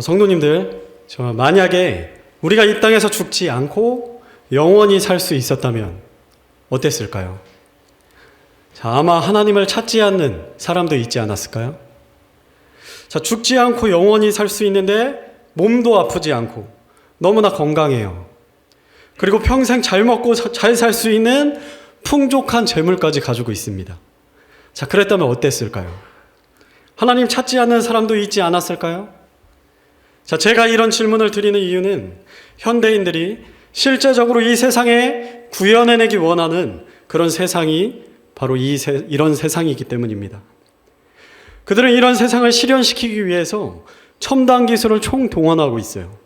성도님들, 만약에 우리가 이 땅에서 죽지 않고 영원히 살 수 있었다면 어땠을까요? 아마 하나님을 찾지 않는 사람도 있지 않았을까요? 죽지 않고 영원히 살 수 있는데 몸도 아프지 않고 너무나 건강해요. 그리고 평생 잘 먹고 잘 살 수 있는 풍족한 재물까지 가지고 있습니다. 그랬다면 어땠을까요? 하나님 찾지 않는 사람도 있지 않았을까요? 제가 이런 질문을 드리는 이유는 현대인들이 실제적으로 이 세상에 구현해내기 원하는 그런 세상이 바로 이런 세상이기 때문입니다. 그들은 이런 세상을 실현시키기 위해서 첨단 기술을 총동원하고 있어요.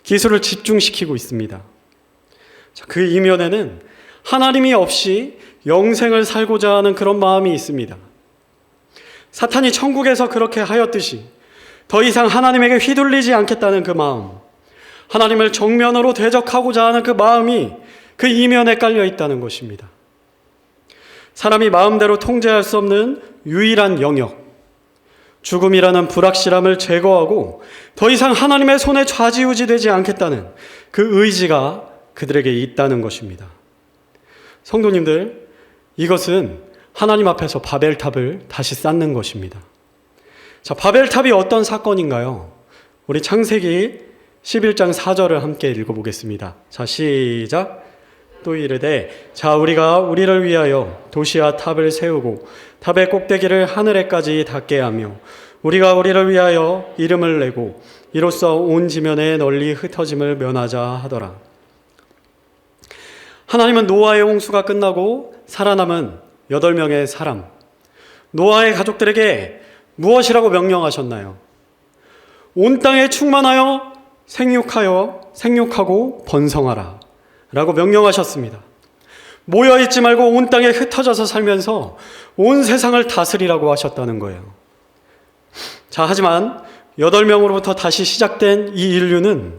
기술을 집중시키고 있습니다. 그 이면에는 하나님이 없이 영생을 살고자 하는 그런 마음이 있습니다. 사탄이 천국에서 그렇게 하였듯이 더 이상 하나님에게 휘둘리지 않겠다는 그 마음, 하나님을 정면으로 대적하고자 하는 그 마음이 그 이면에 깔려 있다는 것입니다. 사람이 마음대로 통제할 수 없는 유일한 영역, 죽음이라는 불확실함을 제거하고 더 이상 하나님의 손에 좌지우지되지 않겠다는 그 의지가 그들에게 있다는 것입니다. 성도님들, 이것은 하나님 앞에서 바벨탑을 다시 쌓는 것입니다. 바벨탑이 어떤 사건인가요? 우리 창세기 11장 4절을 함께 읽어보겠습니다. 시작. 또 이르되 우리가 우리를 위하여 도시와 탑을 세우고 탑의 꼭대기를 하늘에까지 닿게 하며 우리가 우리를 위하여 이름을 내고 이로써 온 지면에 널리 흩어짐을 면하자 하더라. 하나님은 노아의 홍수가 끝나고 살아남은 8명의 사람, 노아의 가족들에게 무엇이라고 명령하셨나요? 온 땅에 충만하여 생육하고 번성하라 라고 명령하셨습니다. 모여있지 말고 온 땅에 흩어져서 살면서 온 세상을 다스리라고 하셨다는 거예요. 하지만 8명으로부터 다시 시작된 이 인류는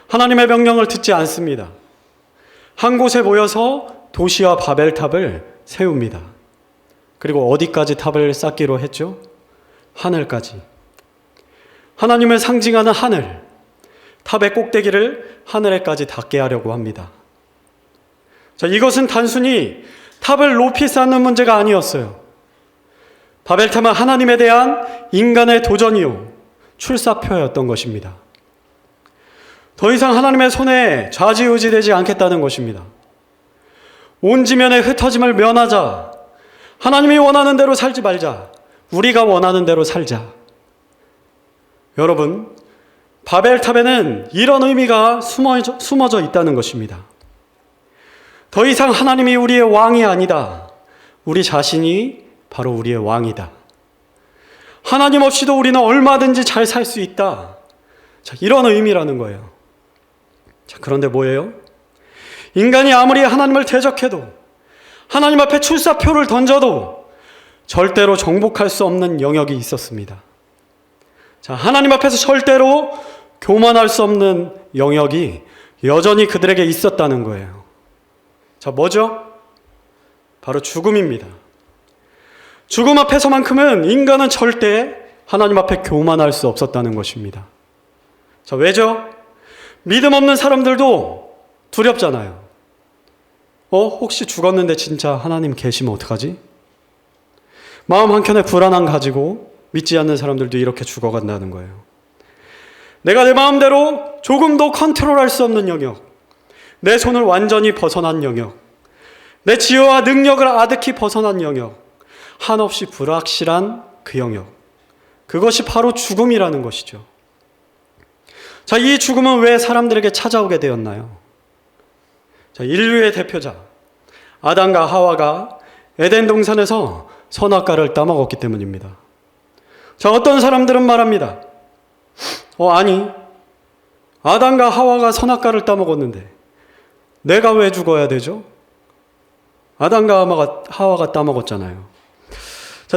하나님의 명령을 듣지 않습니다. 한 곳에 모여서 도시와 바벨탑을 세웁니다. 그리고 어디까지 탑을 쌓기로 했죠? 하늘까지. 하나님을 상징하는 하늘, 탑의 꼭대기를 하늘에까지 닿게 하려고 합니다. 이것은 단순히 탑을 높이 쌓는 문제가 아니었어요. 바벨탑은 하나님에 대한 인간의 도전이요, 출사표였던 것입니다. 더 이상 하나님의 손에 좌지우지되지 않겠다는 것입니다. 온 지면에 흩어짐을 면하자. 하나님이 원하는 대로 살지 말자. 우리가 원하는 대로 살자. 여러분, 바벨탑에는 이런 의미가 숨어져 있다는 것입니다. 더 이상 하나님이 우리의 왕이 아니다. 우리 자신이 바로 우리의 왕이다. 하나님 없이도 우리는 얼마든지 잘 살 수 있다. 이런 의미라는 거예요. 그런데 뭐예요? 인간이 아무리 하나님을 대적해도, 하나님 앞에 출사표를 던져도 절대로 정복할 수 없는 영역이 있었습니다. 하나님 앞에서 절대로 교만할 수 없는 영역이 여전히 그들에게 있었다는 거예요. 뭐죠? 바로 죽음입니다. 죽음 앞에서만큼은 인간은 절대 하나님 앞에 교만할 수 없었다는 것입니다. 왜죠? 믿음 없는 사람들도 두렵잖아요. 혹시 죽었는데 진짜 하나님 계시면 어떡하지? 마음 한켠에 불안함 가지고 믿지 않는 사람들도 이렇게 죽어간다는 거예요. 내가 내 마음대로 조금도 컨트롤할 수 없는 영역, 내 손을 완전히 벗어난 영역, 내 지혜와 능력을 아득히 벗어난 영역, 한없이 불확실한 그 영역, 그것이 바로 죽음이라는 것이죠. 이 죽음은 왜 사람들에게 찾아오게 되었나요? 인류의 대표자 아담과 하와가 에덴 동산에서 선악과를 따먹었기 때문입니다. 어떤 사람들은 말합니다. 아니, 아담과 하와가 선악과를 따먹었는데 내가 왜 죽어야 되죠? 아담과 하와가 따먹었잖아요.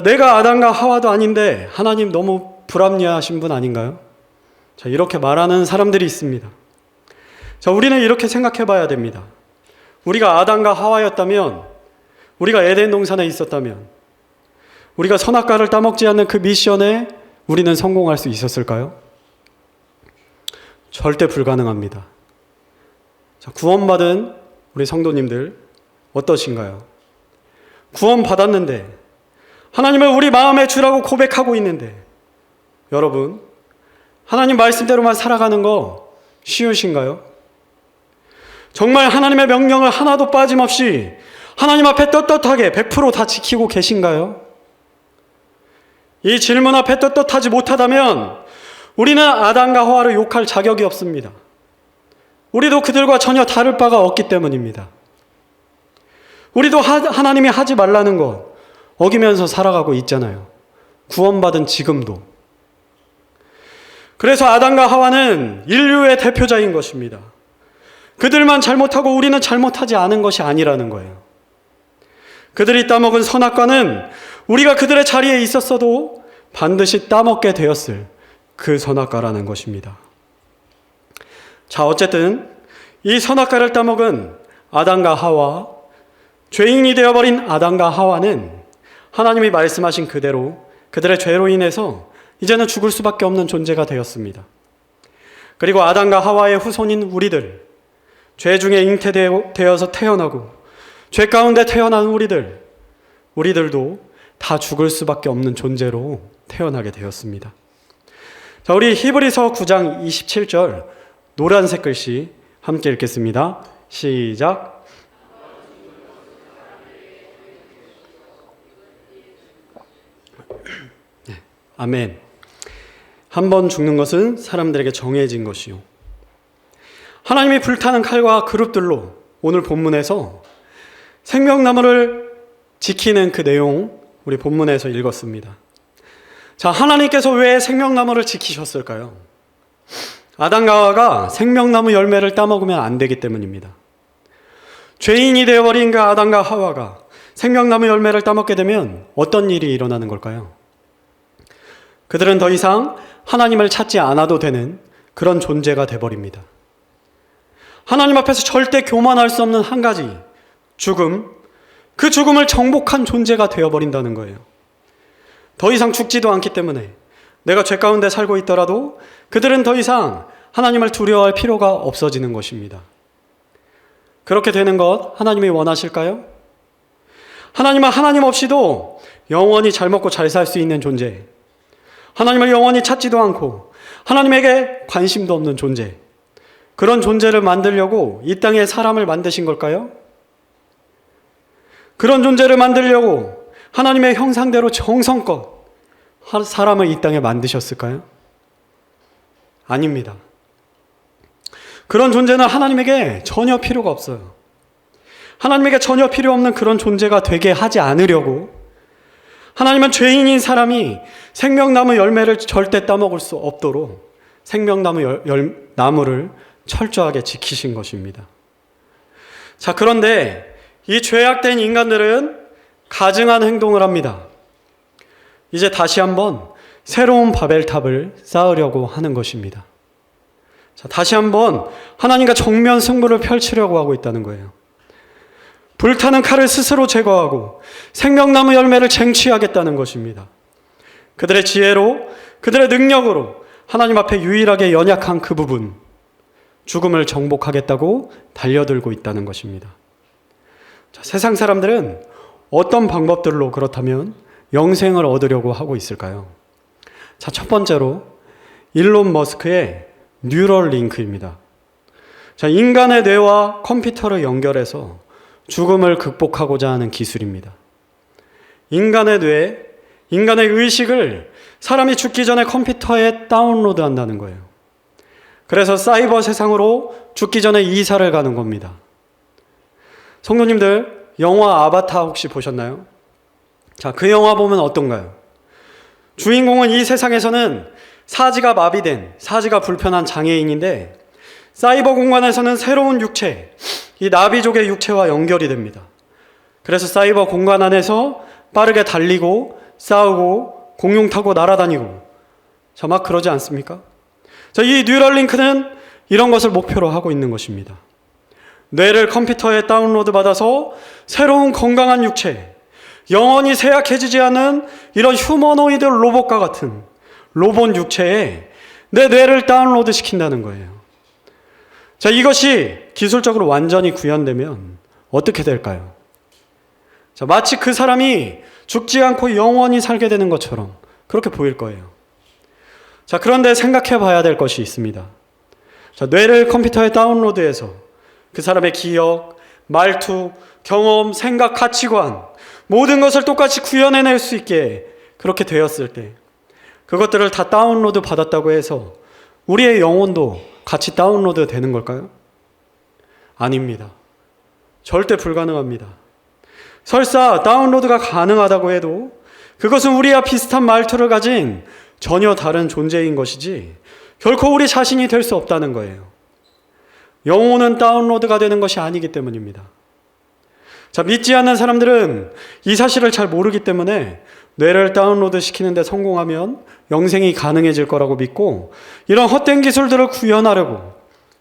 내가 아담과 하와도 아닌데 하나님 너무 불합리하신 분 아닌가요? 이렇게 말하는 사람들이 있습니다. 우리는 이렇게 생각해 봐야 됩니다. 우리가 아담과 하와였다면, 우리가 에덴 동산에 있었다면, 우리가 선악과를 따먹지 않는 그 미션에 우리는 성공할 수 있었을까요? 절대 불가능합니다. 자, 구원받은 우리 성도님들 어떠신가요? 구원받았는데 하나님을 우리 마음의 주라고 고백하고 있는데 여러분, 하나님 말씀대로만 살아가는 거 쉬우신가요? 정말 하나님의 명령을 하나도 빠짐없이 하나님 앞에 떳떳하게 100% 지키고 계신가요? 이 질문 앞에 떳떳하지 못하다면 우리는 아담과 하와를 욕할 자격이 없습니다. 우리도 그들과 전혀 다를 바가 없기 때문입니다. 우리도 하나님이 하지 말라는 거 어기면서 살아가고 있잖아요. 구원받은 지금도. 그래서 아담과 하와는 인류의 대표자인 것입니다. 그들만 잘못하고 우리는 잘못하지 않은 것이 아니라는 거예요. 그들이 따먹은 선악과는 우리가 그들의 자리에 있었어도 반드시 따먹게 되었을 그 선악과라는 것입니다. 자, 어쨌든 이 선악과를 따먹은 아담과 하와, 죄인이 되어버린 아담과 하와는 하나님이 말씀하신 그대로 그들의 죄로 인해서 이제는 죽을 수밖에 없는 존재가 되었습니다. 그리고 아담과 하와의 후손인 우리들, 죄 중에 잉태되어서 태어나고 죄 가운데 태어난 우리들도 다 죽을 수밖에 없는 존재로 태어나게 되었습니다. 자, 우리 히브리서 9장 27절 노란색 글씨 함께 읽겠습니다. 시작. 네, 아멘. 한 번 죽는 것은 사람들에게 정해진 것이요. 하나님이 불타는 칼과 그룹들로 오늘 본문에서 생명나무를 지키는 그 내용 우리 본문에서 읽었습니다. 자, 하나님께서 왜 생명나무를 지키셨을까요? 아담과 하와가 생명나무 열매를 따먹으면 안 되기 때문입니다. 죄인이 되어버린 그 아담과 하와가 생명나무 열매를 따먹게 되면 어떤 일이 일어나는 걸까요? 그들은 더 이상 하나님을 찾지 않아도 되는 그런 존재가 되어버립니다. 하나님 앞에서 절대 교만할 수 없는 한 가지, 죽음, 그 죽음을 정복한 존재가 되어버린다는 거예요. 더 이상 죽지도 않기 때문에 내가 죄 가운데 살고 있더라도 그들은 더 이상 하나님을 두려워할 필요가 없어지는 것입니다. 그렇게 되는 것 하나님이 원하실까요? 하나님은 하나님 없이도 영원히 잘 먹고 잘 살 수 있는 존재, 하나님을 영원히 찾지도 않고 하나님에게 관심도 없는 존재, 그런 존재를 만들려고 이 땅에 사람을 만드신 걸까요? 그런 존재를 만들려고 하나님의 형상대로 정성껏 사람을 이 땅에 만드셨을까요? 아닙니다. 그런 존재는 하나님에게 전혀 필요가 없어요. 하나님에게 전혀 필요 없는 그런 존재가 되게 하지 않으려고 하나님은 죄인인 사람이 생명나무 열매를 절대 따먹을 수 없도록 생명나무 나무를 철저하게 지키신 것입니다. 자, 그런데 이 죄악된 인간들은 가증한 행동을 합니다. 이제 다시 한번 새로운 바벨탑을 쌓으려고 하는 것입니다. 자, 다시 한번 하나님과 정면 승부를 펼치려고 하고 있다는 거예요. 불타는 칼을 스스로 제거하고 생명나무 열매를 쟁취하겠다는 것입니다. 그들의 지혜로, 그들의 능력으로 하나님 앞에 유일하게 연약한 그 부분, 죽음을 정복하겠다고 달려들고 있다는 것입니다. 자, 세상 사람들은 어떤 방법들로 그렇다면 영생을 얻으려고 하고 있을까요? 자, 첫 번째로 일론 머스크의 뉴럴 링크입니다. 자, 인간의 뇌와 컴퓨터를 연결해서 죽음을 극복하고자 하는 기술입니다. 인간의 뇌, 인간의 의식을 사람이 죽기 전에 컴퓨터에 다운로드 한다는 거예요. 그래서 사이버 세상으로 죽기 전에 이사를 가는 겁니다. 성도님들, 영화 아바타 혹시 보셨나요? 자, 그 영화 보면 어떤가요? 주인공은 이 세상에서는 사지가 마비된, 사지가 불편한 장애인인데 사이버 공간에서는 새로운 육체, 이 나비족의 육체와 연결이 됩니다. 그래서 사이버 공간 안에서 빠르게 달리고 싸우고 공룡 타고 날아다니고, 자, 막 그러지 않습니까? 자, 이 뉴럴링크는 이런 것을 목표로 하고 있는 것입니다. 뇌를 컴퓨터에 다운로드 받아서 새로운 건강한 육체, 영원히 쇠약해지지 않은 이런 휴머노이드 로봇과 같은 로봇 육체에 내 뇌를 다운로드 시킨다는 거예요. 자, 이것이 기술적으로 완전히 구현되면 어떻게 될까요? 자, 마치 그 사람이 죽지 않고 영원히 살게 되는 것처럼 그렇게 보일 거예요. 자, 그런데 생각해 봐야 될 것이 있습니다. 자, 뇌를 컴퓨터에 다운로드해서 그 사람의 기억, 말투, 경험, 생각, 가치관 모든 것을 똑같이 구현해낼 수 있게 그렇게 되었을 때 그것들을 다 다운로드 받았다고 해서 우리의 영혼도 같이 다운로드 되는 걸까요? 아닙니다. 절대 불가능합니다. 설사 다운로드가 가능하다고 해도 그것은 우리와 비슷한 말투를 가진 전혀 다른 존재인 것이지 결코 우리 자신이 될 수 없다는 거예요. 영혼은 다운로드가 되는 것이 아니기 때문입니다. 자, 믿지 않는 사람들은 이 사실을 잘 모르기 때문에 뇌를 다운로드 시키는 데 성공하면 영생이 가능해질 거라고 믿고 이런 헛된 기술들을 구현하려고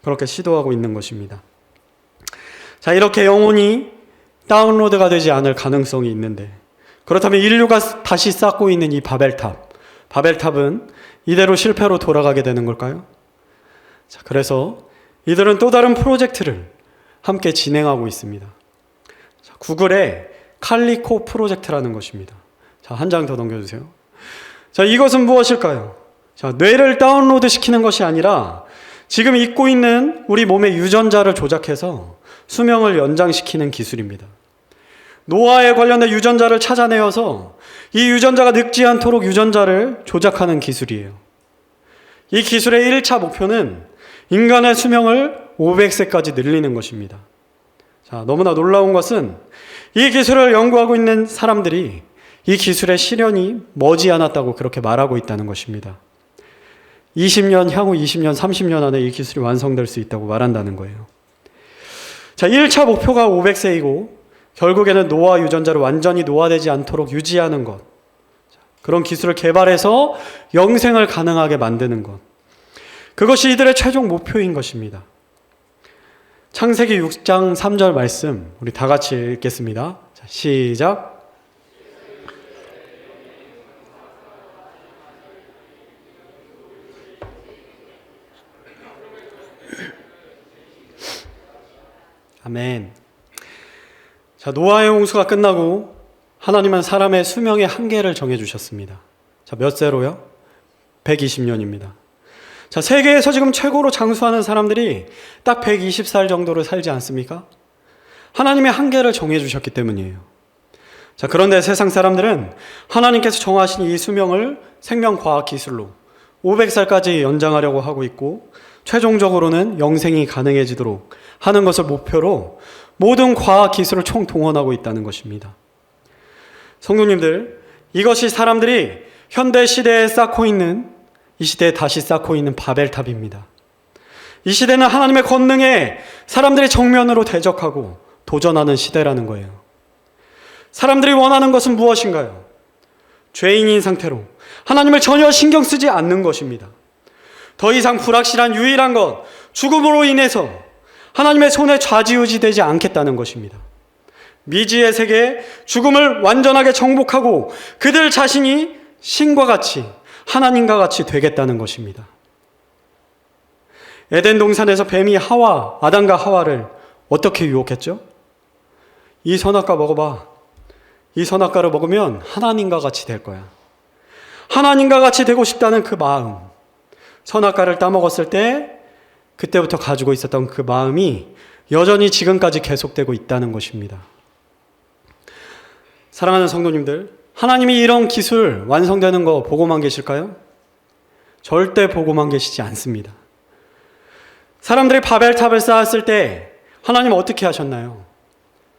그렇게 시도하고 있는 것입니다. 자, 이렇게 영혼이 다운로드가 되지 않을 가능성이 있는데 그렇다면 인류가 다시 쌓고 있는 이 바벨탑은 이대로 실패로 돌아가게 되는 걸까요? 자, 그래서 이들은 또 다른 프로젝트를 함께 진행하고 있습니다. 자, 구글의 칼리코 프로젝트라는 것입니다. 자, 한 장 더 넘겨주세요. 자, 이것은 무엇일까요? 자, 뇌를 다운로드 시키는 것이 아니라 지금 잊고 있는 우리 몸의 유전자를 조작해서 수명을 연장시키는 기술입니다. 노화에 관련된 유전자를 찾아내어서 이 유전자가 늙지 않도록 유전자를 조작하는 기술이에요. 이 기술의 1차 목표는 인간의 수명을 500세까지 늘리는 것입니다. 자, 너무나 놀라운 것은 이 기술을 연구하고 있는 사람들이 이 기술의 실현이 머지않았다고 그렇게 말하고 있다는 것입니다. 20년, 향후 20년, 30년 안에 이 기술이 완성될 수 있다고 말한다는 거예요. 자, 1차 목표가 500세이고 결국에는 노화 유전자를 완전히 노화되지 않도록 유지하는 것. 그런 기술을 개발해서 영생을 가능하게 만드는 것. 그것이 이들의 최종 목표인 것입니다. 창세기 6장 3절 말씀 우리 다 같이 읽겠습니다. 자, 시작. 아멘. 자, 노아의 홍수가 끝나고 하나님은 사람의 수명의 한계를 정해주셨습니다. 자, 몇 세로요? 120년입니다. 자, 세계에서 지금 최고로 장수하는 사람들이 딱 120살 정도로 살지 않습니까? 하나님의 한계를 정해주셨기 때문이에요. 자, 그런데 세상 사람들은 하나님께서 정하신 이 수명을 생명과학기술로 500살까지 연장하려고 하고 있고 최종적으로는 영생이 가능해지도록 하는 것을 목표로 모든 과학기술을 총동원하고 있다는 것입니다. 성도님들, 이것이 사람들이 현대시대에 쌓고 있는 이 시대에 다시 쌓고 있는 바벨탑입니다. 이 시대는 하나님의 권능에 사람들이 정면으로 대적하고 도전하는 시대라는 거예요. 사람들이 원하는 것은 무엇인가요? 죄인인 상태로 하나님을 전혀 신경 쓰지 않는 것입니다. 더 이상 불확실한 유일한 것, 죽음으로 인해서 하나님의 손에 좌지우지되지 않겠다는 것입니다. 미지의 세계에 죽음을 완전하게 정복하고 그들 자신이 신과 같이 하나님과 같이 되겠다는 것입니다. 에덴 동산에서 뱀이 아담과 하와를 어떻게 유혹했죠? 이 선악과 먹어봐. 이 선악과를 먹으면 하나님과 같이 될 거야. 하나님과 같이 되고 싶다는 그 마음. 선악과를 따먹었을 때 그때부터 가지고 있었던 그 마음이 여전히 지금까지 계속되고 있다는 것입니다. 사랑하는 성도님들, 하나님이 이런 기술 완성되는 거 보고만 계실까요? 절대 보고만 계시지 않습니다. 사람들이 바벨탑을 쌓았을 때 하나님 어떻게 하셨나요?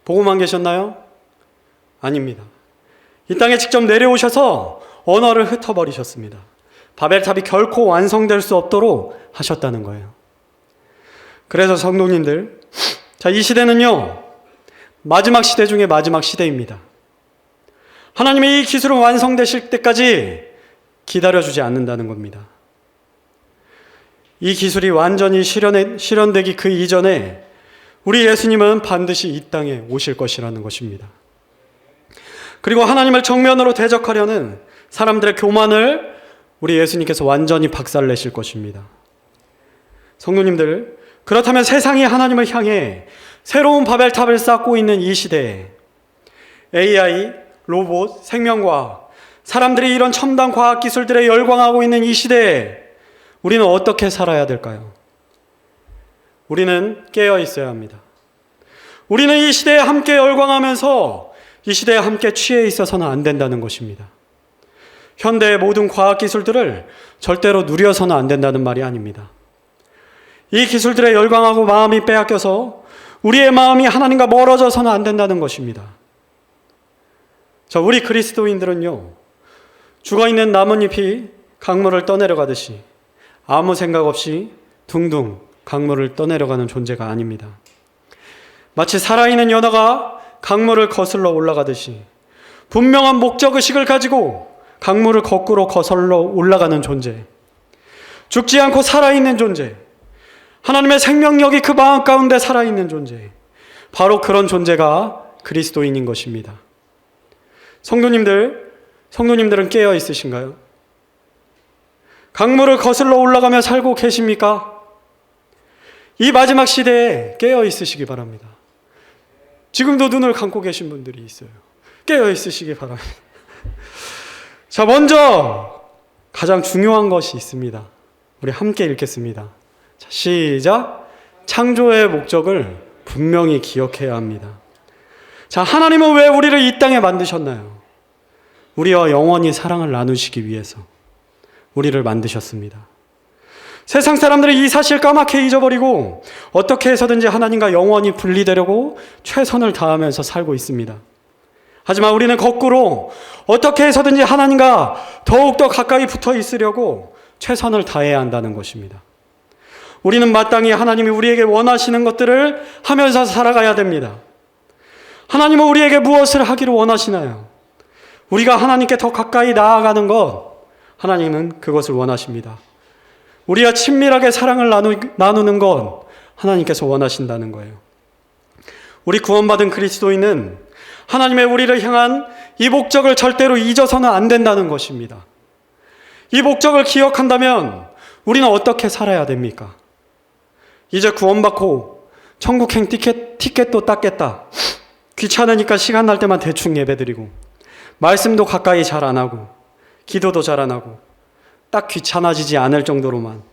보고만 계셨나요? 아닙니다. 이 땅에 직접 내려오셔서 언어를 흩어버리셨습니다. 바벨탑이 결코 완성될 수 없도록 하셨다는 거예요. 그래서 성도님들, 자, 이 시대는요, 마지막 시대 중에 마지막 시대입니다. 하나님의 이 기술은 완성되실 때까지 기다려주지 않는다는 겁니다. 이 기술이 완전히 실현되기 그 이전에 우리 예수님은 반드시 이 땅에 오실 것이라는 것입니다. 그리고 하나님을 정면으로 대적하려는 사람들의 교만을 우리 예수님께서 완전히 박살내실 것입니다. 성도님들, 그렇다면 세상이 하나님을 향해 새로운 바벨탑을 쌓고 있는 이 시대에 AI, 로봇, 생명과학, 사람들이 이런 첨단 과학기술들에 열광하고 있는 이 시대에 우리는 어떻게 살아야 될까요? 우리는 깨어 있어야 합니다. 우리는 이 시대에 함께 열광하면서 이 시대에 함께 취해 있어서는 안 된다는 것입니다. 현대의 모든 과학기술들을 절대로 누려서는 안 된다는 말이 아닙니다. 이 기술들에 열광하고 마음이 빼앗겨서 우리의 마음이 하나님과 멀어져서는 안 된다는 것입니다. 자, 우리 그리스도인들은요, 죽어있는 나뭇잎이 강물을 떠내려가듯이 아무 생각 없이 둥둥 강물을 떠내려가는 존재가 아닙니다. 마치 살아있는 연어가 강물을 거슬러 올라가듯이 분명한 목적의식을 가지고 강물을 거꾸로 거슬러 올라가는 존재, 죽지 않고 살아있는 존재, 하나님의 생명력이 그 마음 가운데 살아있는 존재, 바로 그런 존재가 그리스도인인 것입니다. 성도님들은 깨어 있으신가요? 강물을 거슬러 올라가며 살고 계십니까? 이 마지막 시대에 깨어 있으시기 바랍니다. 지금도 눈을 감고 계신 분들이 있어요. 깨어 있으시기 바랍니다. 자, 먼저 가장 중요한 것이 있습니다. 우리 함께 읽겠습니다. 자, 시작. 창조의 목적을 분명히 기억해야 합니다. 자, 하나님은 왜 우리를 이 땅에 만드셨나요? 우리와 영원히 사랑을 나누시기 위해서 우리를 만드셨습니다. 세상 사람들이 이 사실 까맣게 잊어버리고 어떻게 해서든지 하나님과 영원히 분리되려고 최선을 다하면서 살고 있습니다. 하지만 우리는 거꾸로 어떻게 해서든지 하나님과 더욱더 가까이 붙어 있으려고 최선을 다해야 한다는 것입니다. 우리는 마땅히 하나님이 우리에게 원하시는 것들을 하면서 살아가야 됩니다. 하나님은 우리에게 무엇을 하기를 원하시나요? 우리가 하나님께 더 가까이 나아가는 것, 하나님은 그것을 원하십니다. 우리가 친밀하게 사랑을 나누는 것, 하나님께서 원하신다는 거예요. 우리 구원받은 그리스도인은 하나님의 우리를 향한 이 목적을 절대로 잊어서는 안 된다는 것입니다. 이 목적을 기억한다면 우리는 어떻게 살아야 됩니까? 이제 구원받고 천국행 티켓도 땄겠다. 귀찮으니까 시간 날 때만 대충 예배드리고 말씀도 가까이 잘 안 하고 기도도 잘 안 하고 딱 귀찮아지지 않을 정도로만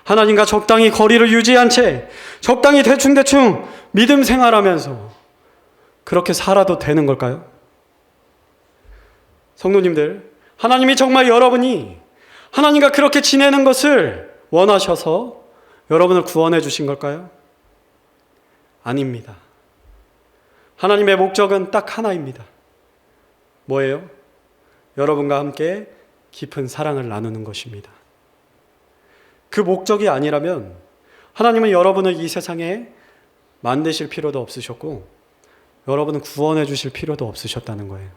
하나님과 적당히 거리를 유지한 채 적당히 대충대충 믿음 생활하면서 그렇게 살아도 되는 걸까요? 성도님들, 하나님이 정말 여러분이 하나님과 그렇게 지내는 것을 원하셔서 여러분을 구원해 주신 걸까요? 아닙니다. 하나님의 목적은 딱 하나입니다. 뭐예요? 여러분과 함께 깊은 사랑을 나누는 것입니다. 그 목적이 아니라면 하나님은 여러분을 이 세상에 만드실 필요도 없으셨고 여러분은 구원해 주실 필요도 없으셨다는 거예요.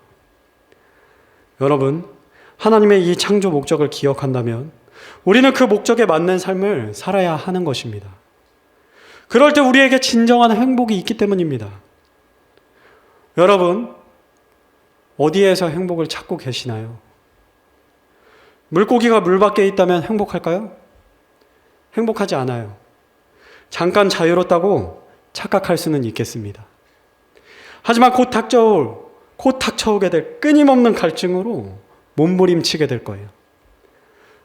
여러분, 하나님의 이 창조 목적을 기억한다면 우리는 그 목적에 맞는 삶을 살아야 하는 것입니다. 그럴 때 우리에게 진정한 행복이 있기 때문입니다. 여러분, 어디에서 행복을 찾고 계시나요? 물고기가 물 밖에 있다면 행복할까요? 행복하지 않아요. 잠깐 자유롭다고 착각할 수는 있겠습니다. 하지만 곧 닥쳐오게 될 끊임없는 갈증으로 몸부림치게 될 거예요.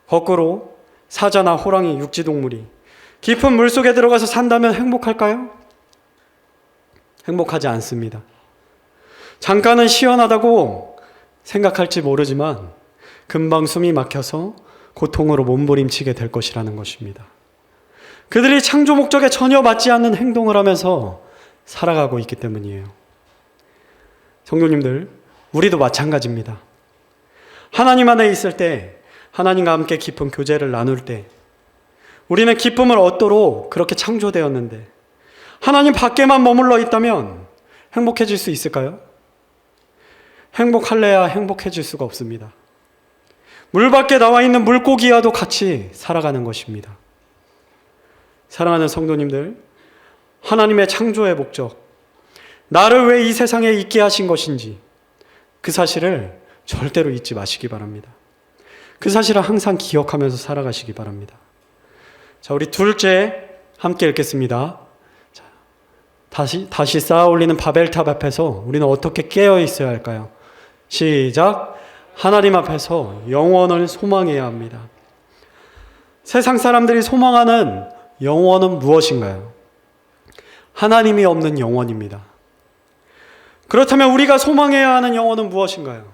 거꾸로 사자나 호랑이, 육지동물이 깊은 물속에 들어가서 산다면 행복할까요? 행복하지 않습니다. 잠깐은 시원하다고 생각할지 모르지만 금방 숨이 막혀서 고통으로 몸부림치게 될 것이라는 것입니다. 그들이 창조 목적에 전혀 맞지 않는 행동을 하면서 살아가고 있기 때문이에요. 성도님들, 우리도 마찬가지입니다. 하나님 안에 있을 때, 하나님과 함께 깊은 교제를 나눌 때 우리는 기쁨을 얻도록 그렇게 창조되었는데 하나님 밖에만 머물러 있다면 행복해질 수 있을까요? 행복할래야 행복해질 수가 없습니다. 물 밖에 나와 있는 물고기와도 같이 살아가는 것입니다. 사랑하는 성도님들, 하나님의 창조의 목적, 나를 왜 이 세상에 있게 하신 것인지 그 사실을 절대로 잊지 마시기 바랍니다. 그 사실을 항상 기억하면서 살아가시기 바랍니다. 자, 우리 둘째, 함께 읽겠습니다. 자, 다시 쌓아 올리는 바벨탑 앞에서 우리는 어떻게 깨어 있어야 할까요? 시작. 하나님 앞에서 영원을 소망해야 합니다. 세상 사람들이 소망하는 영원은 무엇인가요? 하나님이 없는 영원입니다. 그렇다면 우리가 소망해야 하는 영원은 무엇인가요?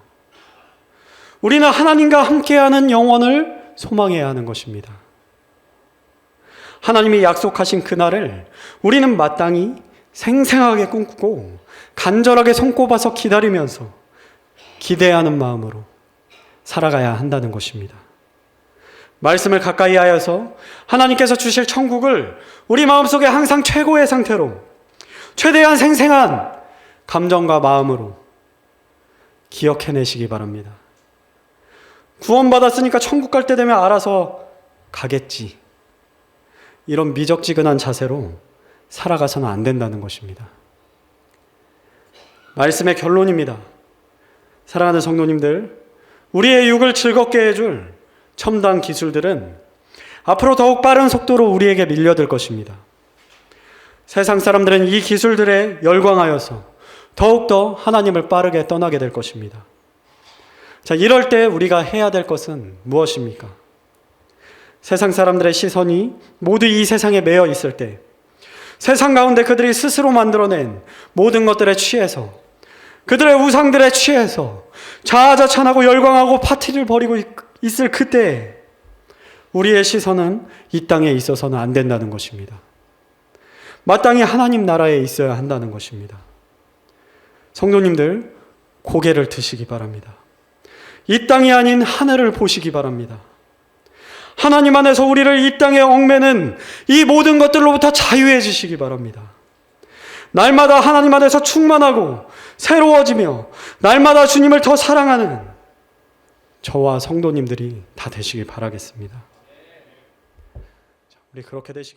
우리는 하나님과 함께하는 영원을 소망해야 하는 것입니다. 하나님이 약속하신 그날을 우리는 마땅히 생생하게 꿈꾸고 간절하게 손꼽아서 기다리면서 기대하는 마음으로 살아가야 한다는 것입니다. 말씀을 가까이 하여서 하나님께서 주실 천국을 우리 마음속에 항상 최고의 상태로 최대한 생생한 감정과 마음으로 기억해내시기 바랍니다. 구원받았으니까 천국 갈 때 되면 알아서 가겠지. 이런 미적지근한 자세로 살아가서는 안 된다는 것입니다. 말씀의 결론입니다. 사랑하는 성도님들, 우리의 육을 즐겁게 해줄 첨단 기술들은 앞으로 더욱 빠른 속도로 우리에게 밀려들 것입니다. 세상 사람들은 이 기술들에 열광하여서 더욱더 하나님을 빠르게 떠나게 될 것입니다. 자, 이럴 때 우리가 해야 될 것은 무엇입니까? 세상 사람들의 시선이 모두 이 세상에 매여 있을 때 세상 가운데 그들이 스스로 만들어낸 모든 것들에 취해서 그들의 우상들에 취해서 자아자찬하고 열광하고 파티를 벌이고 있을 그때 우리의 시선은 이 땅에 있어서는 안 된다는 것입니다. 마땅히 하나님 나라에 있어야 한다는 것입니다. 성도님들, 고개를 드시기 바랍니다. 이 땅이 아닌 하늘을 보시기 바랍니다. 하나님 안에서 우리를 이 땅에 얽매는 이 모든 것들로부터 자유해지시기 바랍니다. 날마다 하나님 안에서 충만하고 새로워지며 날마다 주님을 더 사랑하는 저와 성도님들이 다 되시길 바라겠습니다. 우리 그렇게 되시길